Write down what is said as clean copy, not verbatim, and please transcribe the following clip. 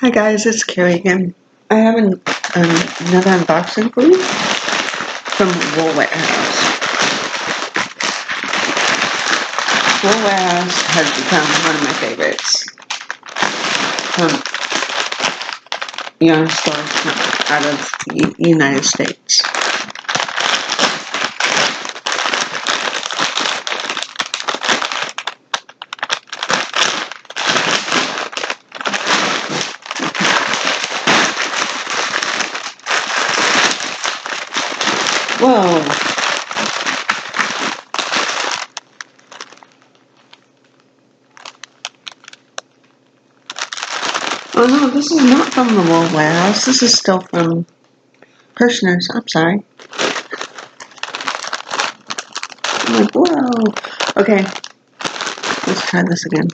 Hi guys, it's Carrie again. I have another unboxing for you from Ware. Ware has become one of my favorites from yarn stores out of the United States. Whoa! Oh no, this is not from the Wool Warehouse. This is still from Kirshner's. I'm sorry. I'm like, whoa. Okay, let's try this again.